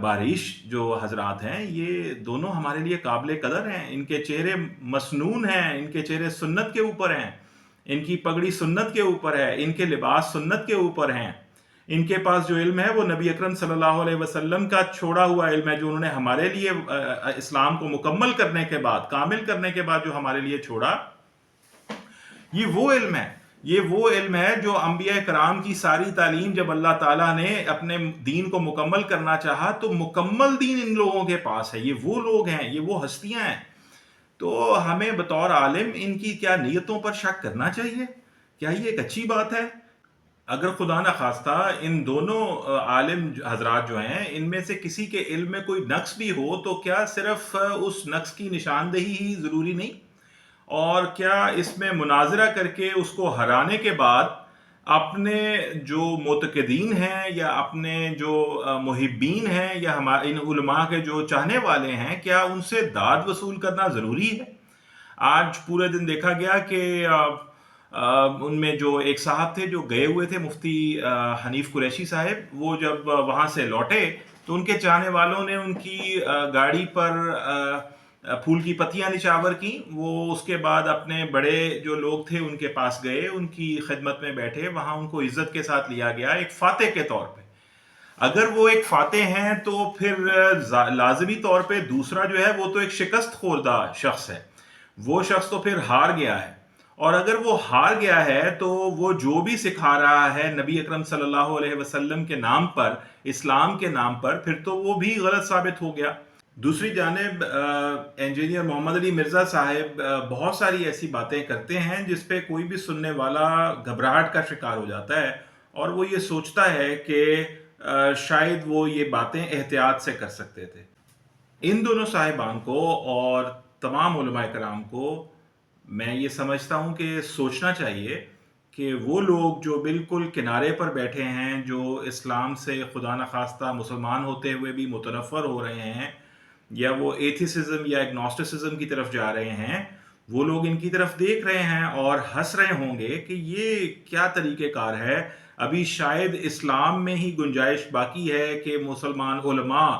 بارش جو حضرات ہیں، یہ دونوں ہمارے لیے قابل قدر ہیں. ان کے چہرے مسنون ہیں، ان کے چہرے سنت کے اوپر ہیں، ان کی پگڑی سنت کے اوپر ہے، ان کے لباس سنت کے اوپر ہیں. ان کے پاس جو علم ہے وہ نبی اکرم صلی اللہ علیہ وسلم کا چھوڑا ہوا علم ہے، جو انہوں نے ہمارے لیے اسلام کو مکمل کرنے کے بعد، کامل کرنے کے بعد جو ہمارے لیے چھوڑا. یہ وہ علم ہے جو انبیاء کرام کی ساری تعلیم، جب اللہ تعالیٰ نے اپنے دین کو مکمل کرنا چاہا تو مکمل دین ان لوگوں کے پاس ہے. یہ وہ لوگ ہیں، یہ وہ ہستیاں ہیں. تو ہمیں بطور عالم ان کی کیا نیتوں پر شک کرنا چاہیے؟ کیا یہ ایک اچھی بات ہے؟ اگر خدا نہ خواستہ ان دونوں عالم حضرات جو ہیں، ان میں سے کسی کے علم میں کوئی نقص بھی ہو، تو کیا صرف اس نقص کی نشاندہی ہی ضروری نہیں؟ اور کیا اس میں مناظرہ کر کے اس کو ہرانے کے بعد اپنے جو معتقدین ہیں یا اپنے جو محبین ہیں یا ہمارے ان علماء کے جو چاہنے والے ہیں، کیا ان سے داد وصول کرنا ضروری ہے؟ آج پورے دن دیکھا گیا کہ ان میں جو ایک صاحب تھے جو گئے ہوئے تھے، مفتی حنیف قریشی صاحب، وہ جب وہاں سے لوٹے تو ان کے چاہنے والوں نے ان کی گاڑی پر پھول کی پتیاں نچاور کی. وہ اس کے بعد اپنے بڑے جو لوگ تھے ان کے پاس گئے، ان کی خدمت میں بیٹھے، وہاں ان کو عزت کے ساتھ لیا گیا ایک فاتح کے طور پہ. اگر وہ ایک فاتح ہیں تو پھر لازمی طور پہ دوسرا جو ہے وہ تو ایک شکست خوردہ شخص ہے، وہ شخص تو پھر ہار گیا ہے. اور اگر وہ ہار گیا ہے تو وہ جو بھی سکھا رہا ہے نبی اکرم صلی اللہ علیہ وسلم کے نام پر، اسلام کے نام پر، پھر تو وہ بھی غلط ثابت ہو گیا. دوسری جانب انجینئر محمد علی مرزا صاحب بہت ساری ایسی باتیں کرتے ہیں جس پہ کوئی بھی سننے والا گھبراہٹ کا شکار ہو جاتا ہے، اور وہ یہ سوچتا ہے کہ شاید وہ یہ باتیں احتیاط سے کر سکتے تھے. ان دونوں صاحبان کو اور تمام علماء کرام کو میں یہ سمجھتا ہوں کہ سوچنا چاہیے کہ وہ لوگ جو بالکل کنارے پر بیٹھے ہیں، جو اسلام سے خدا نخواستہ مسلمان ہوتے ہوئے بھی متنفر ہو رہے ہیں، یا وہ ایتھیسزم یا ایگنوسٹسزم کی طرف جا رہے ہیں، وہ لوگ ان کی طرف دیکھ رہے ہیں اور ہنس رہے ہوں گے کہ یہ کیا طریقہ کار ہے. ابھی شاید اسلام میں ہی گنجائش باقی ہے کہ مسلمان علماء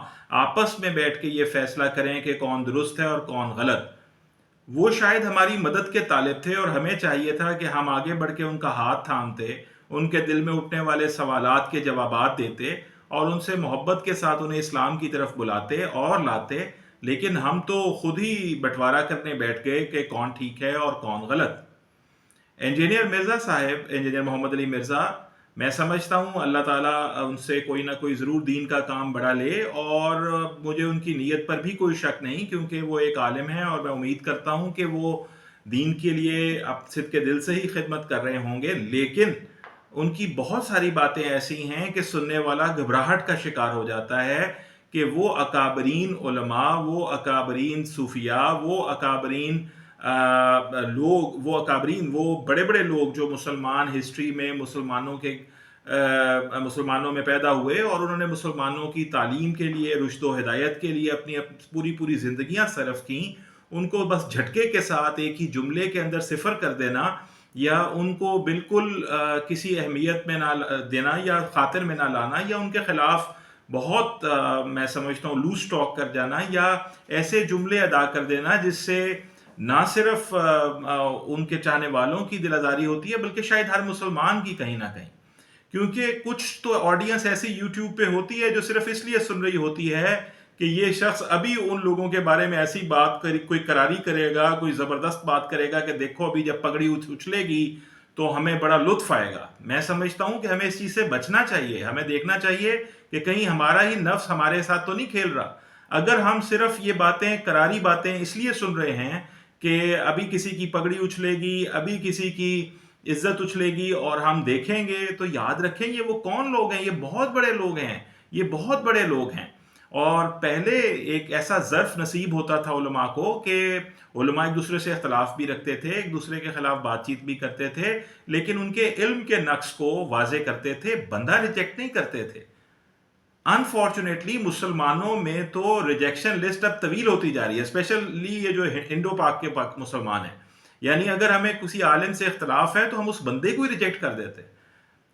آپس میں بیٹھ کے یہ فیصلہ کریں کہ کون درست ہے اور کون غلط. وہ شاید ہماری مدد کے طالب تھے، اور ہمیں چاہیے تھا کہ ہم آگے بڑھ کے ان کا ہاتھ تھامتے، ان کے دل میں اٹھنے والے سوالات کے جوابات دیتے اور ان سے محبت کے ساتھ انہیں اسلام کی طرف بلاتے اور لاتے. لیکن ہم تو خود ہی بٹوارا کرنے بیٹھ گئے کہ کون ٹھیک ہے اور کون غلط. انجینئر مرزا صاحب، انجینئر محمد علی مرزا، میں سمجھتا ہوں اللہ تعالیٰ ان سے کوئی نہ کوئی ضرور دین کا کام بڑھا لے، اور مجھے ان کی نیت پر بھی کوئی شک نہیں، کیونکہ وہ ایک عالم ہیں اور میں امید کرتا ہوں کہ وہ دین کے لیے اب صدق کے دل سے ہی خدمت کر رہے ہوں گے. لیکن ان کی بہت ساری باتیں ایسی ہیں کہ سننے والا گھبراہٹ کا شکار ہو جاتا ہے کہ وہ اکابرین علماء، وہ اکابرین صوفیاء، وہ اکابرین لوگ، وہ بڑے بڑے لوگ جو مسلمان ہسٹری میں مسلمانوں میں پیدا ہوئے اور انہوں نے مسلمانوں کی تعلیم کے لیے، رشد و ہدایت کے لیے اپنی پوری زندگیاں صرف کیں، ان کو بس جھٹکے کے ساتھ ایک ہی جملے کے اندر صفر کر دینا، یا ان کو بالکل کسی اہمیت میں نہ دینا یا خاطر میں نہ لانا، یا ان کے خلاف بہت میں سمجھتا ہوں لوز ٹاک کر جانا، یا ایسے جملے ادا کر دینا جس سے نہ صرف ان کے چاہنے والوں کی دل آزاری ہوتی ہے بلکہ شاید ہر مسلمان کی کہیں نہ کہیں. کیونکہ کچھ تو آڈینس ایسی یوٹیوب پہ ہوتی ہے جو صرف اس لیے سن رہی ہوتی ہے کہ یہ شخص ابھی ان لوگوں کے بارے میں ایسی بات کوئی کراری کرے گا، کوئی زبردست بات کرے گا کہ دیکھو ابھی جب پگڑی اچھلے گی تو ہمیں بڑا لطف آئے گا. میں سمجھتا ہوں کہ ہمیں اس چیز سے بچنا چاہیے. ہمیں دیکھنا چاہیے کہ کہیں ہمارا ہی نفس ہمارے ساتھ تو نہیں کھیل رہا. اگر ہم صرف یہ باتیں، کراری باتیں اس لیے سن رہے ہیں کہ ابھی کسی کی پگڑی اچھلے گی، ابھی کسی کی عزت اچھلے گی اور ہم دیکھیں گے، تو یاد رکھیں یہ وہ کون لوگ ہیں؟ یہ بہت بڑے لوگ ہیں، یہ بہت بڑے لوگ ہیں. اور پہلے ایک ایسا ظرف نصیب ہوتا تھا علماء کو کہ علماء ایک دوسرے سے اختلاف بھی رکھتے تھے، ایک دوسرے کے خلاف بات چیت بھی کرتے تھے، لیکن ان کے علم کے نقص کو واضح کرتے تھے، بندہ ریجیکٹ نہیں کرتے تھے. انفارچونیٹلی مسلمانوں میں تو ریجیکشن لسٹ اب طویل ہوتی جا رہی ہے، اسپیشلی یہ جو انڈو پاک کے مسلمان ہیں. یعنی اگر ہمیں کسی عالم سے اختلاف ہے تو ہم اس بندے کو ہی ریجیکٹ کر دیتے.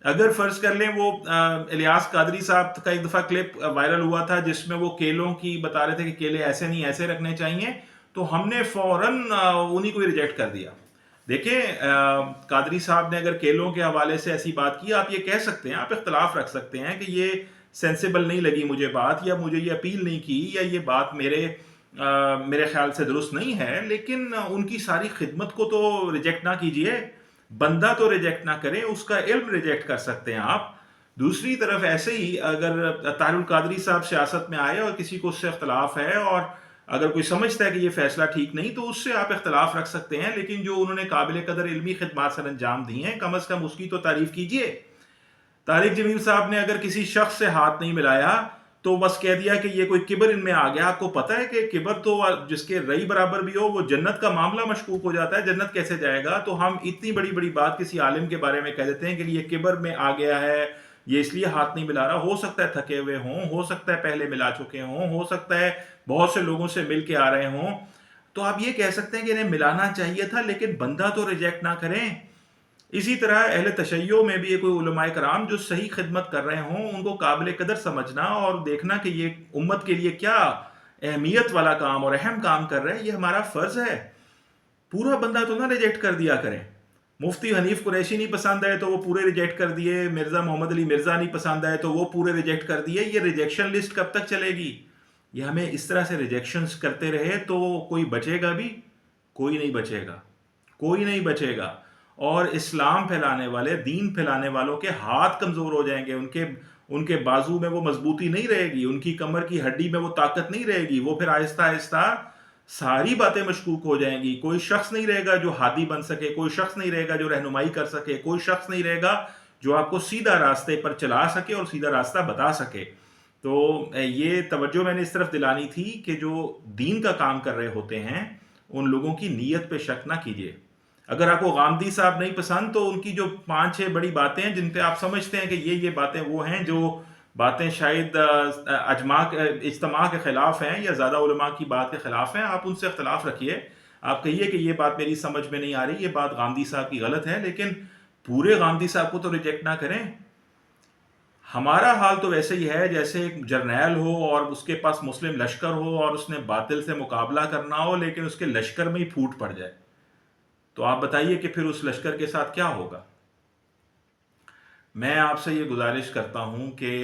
اگر فرض کر لیں وہ الیاس قادری صاحب کا ایک دفعہ کلپ وائرل ہوا تھا جس میں وہ کیلوں کی بتا رہے تھے کہ کیلے ایسے نہیں ایسے رکھنے چاہیے، تو ہم نے فوراً انہی کو ریجیکٹ کر دیا. دیکھیں قادری صاحب نے اگر کیلوں کے حوالے سے ایسی بات کی، آپ یہ کہہ سکتے ہیں، آپ اختلاف رکھ سکتے ہیں کہ یہ سینسیبل نہیں لگی مجھے بات، یا مجھے یہ اپیل نہیں کی، یا یہ بات میرے خیال سے درست نہیں ہے، لیکن ان کی ساری خدمت کو تو ریجیکٹ نہ کیجئے. بندہ تو ریجیکٹ نہ کرے، اس کا علم ریجیکٹ کر سکتے ہیں آپ. دوسری طرف ایسے ہی اگر طاہر القادری صاحب سیاست میں آئے اور کسی کو اس سے اختلاف ہے، اور اگر کوئی سمجھتا ہے کہ یہ فیصلہ ٹھیک نہیں، تو اس سے آپ اختلاف رکھ سکتے ہیں، لیکن جو انہوں نے قابل قدر علمی خدمات سر انجام دی ہیں، کم از کم اس کی تو تعریف کیجئے. طارق جمیل صاحب نے اگر کسی شخص سے ہاتھ نہیں ملایا تو بس کہہ دیا کہ یہ کوئی کبر ان میں آ گیا. آپ کو پتہ ہے کہ کبر تو جس کے رئی برابر بھی ہو وہ جنت کا معاملہ مشکوک ہو جاتا ہے، جنت کیسے جائے گا؟ تو ہم اتنی بڑی بڑی بات کسی عالم کے بارے میں کہہ دیتے ہیں کہ یہ کبر میں آ گیا ہے، یہ اس لیے ہاتھ نہیں ملا رہا. ہو سکتا ہے تھکے ہوئے ہوں، ہو سکتا ہے پہلے ملا چکے ہوں، ہو سکتا ہے بہت سے لوگوں سے مل کے آ رہے ہوں. تو آپ یہ کہہ سکتے ہیں کہ انہیں ملانا چاہیے تھا، لیکن بندہ تو ریجیکٹ نہ کریں. اسی طرح اہل تشیع میں بھی کوئی علماء کرام جو صحیح خدمت کر رہے ہوں، ان کو قابل قدر سمجھنا اور دیکھنا کہ یہ امت کے لیے کیا اہمیت والا کام اور اہم کام کر رہے ہیں، یہ ہمارا فرض ہے. پورا بندہ تو نہ ریجیکٹ کر دیا کریں. مفتی حنیف قریشی نہیں پسند آئے تو وہ پورے ریجیکٹ کر دیے، مرزا محمد علی مرزا نہیں پسند آئے تو وہ پورے ریجیکٹ کر دیے. یہ ریجیکشن لسٹ کب تک چلے گی؟ یہ ہمیں اس طرح سے ریجیکشنز کرتے رہے تو کوئی بچے گا بھی؟ کوئی نہیں بچے گا، کوئی نہیں بچے گا. اور اسلام پھیلانے والے، دین پھیلانے والوں کے ہاتھ کمزور ہو جائیں گے، ان کے بازو میں وہ مضبوطی نہیں رہے گی، ان کی کمر کی ہڈی میں وہ طاقت نہیں رہے گی. وہ پھر آہستہ آہستہ ساری باتیں مشکوک ہو جائیں گی. کوئی شخص نہیں رہے گا جو ہادی بن سکے، کوئی شخص نہیں رہے گا جو رہنمائی کر سکے، کوئی شخص نہیں رہے گا جو آپ کو سیدھا راستے پر چلا سکے اور سیدھا راستہ بتا سکے. تو یہ توجہ میں نے اس طرف دلانی تھی کہ جو دین کا کام کر رہے ہوتے ہیں ان لوگوں کی نیت پہ شک نہ کیجیے. اگر آپ کو غامدی صاحب نہیں پسند تو ان کی جو 5-6 بڑی باتیں ہیں جن پہ آپ سمجھتے ہیں کہ یہ باتیں وہ ہیں جو باتیں شاید اجتماع کے خلاف ہیں یا زیادہ علماء کی بات کے خلاف ہیں، آپ ان سے اختلاف رکھیے. آپ کہیے کہ یہ بات میری سمجھ میں نہیں آ رہی، یہ بات غامدی صاحب کی غلط ہے، لیکن پورے غامدی صاحب کو تو ریجیکٹ نہ کریں. ہمارا حال تو ویسے ہی ہے جیسے ایک جرنیل ہو اور اس کے پاس مسلم لشکر ہو اور اس نے باطل سے مقابلہ کرنا ہو، لیکن اس کے لشکر میں ہی پھوٹ پڑ جائے. تو آپ بتائیے کہ پھر اس لشکر کے ساتھ کیا ہوگا؟ میں آپ سے یہ گزارش کرتا ہوں کہ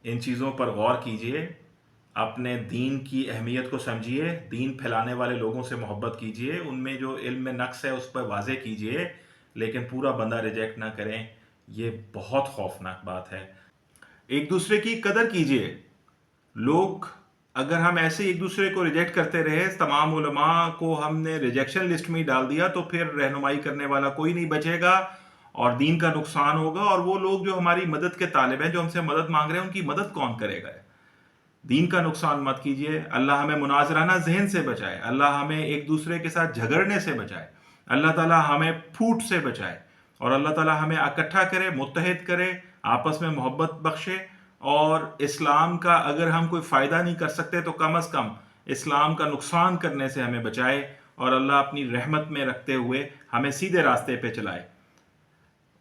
ان چیزوں پر غور کیجئے، اپنے دین کی اہمیت کو سمجھیے، دین پھیلانے والے لوگوں سے محبت کیجئے، ان میں جو علم میں نقص ہے اس پر واضح کیجئے، لیکن پورا بندہ ریجیکٹ نہ کریں. یہ بہت خوفناک بات ہے. ایک دوسرے کی قدر کیجئے. لوگ اگر ہم ایسے ایک دوسرے کو ریجیکٹ کرتے رہے، تمام علماء کو ہم نے ریجیکشن لسٹ میں ہی ڈال دیا، تو پھر رہنمائی کرنے والا کوئی نہیں بچے گا اور دین کا نقصان ہوگا. اور وہ لوگ جو ہماری مدد کے طالب ہیں، جو ہم سے مدد مانگ رہے ہیں، ان کی مدد کون کرے گا؟ دین کا نقصان مت کیجیے. اللہ ہمیں مناظرانہ ذہن سے بچائے، اللہ ہمیں ایک دوسرے کے ساتھ جھگڑنے سے بچائے، اللہ تعالیٰ ہمیں پھوٹ سے بچائے، اور اللہ تعالیٰ ہمیں اکٹھا کرے، متحد کرے، آپس میں محبت بخشے. اور اسلام کا اگر ہم کوئی فائدہ نہیں کر سکتے تو کم از کم اسلام کا نقصان کرنے سے ہمیں بچائے، اور اللہ اپنی رحمت میں رکھتے ہوئے ہمیں سیدھے راستے پہ چلائے.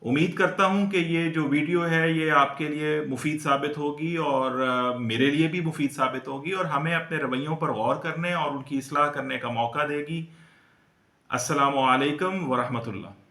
امید کرتا ہوں کہ یہ جو ویڈیو ہے یہ آپ کے لیے مفید ثابت ہوگی اور میرے لیے بھی مفید ثابت ہوگی، اور ہمیں اپنے رویوں پر غور کرنے اور ان کی اصلاح کرنے کا موقع دے گی. السلام علیکم ورحمۃ اللہ.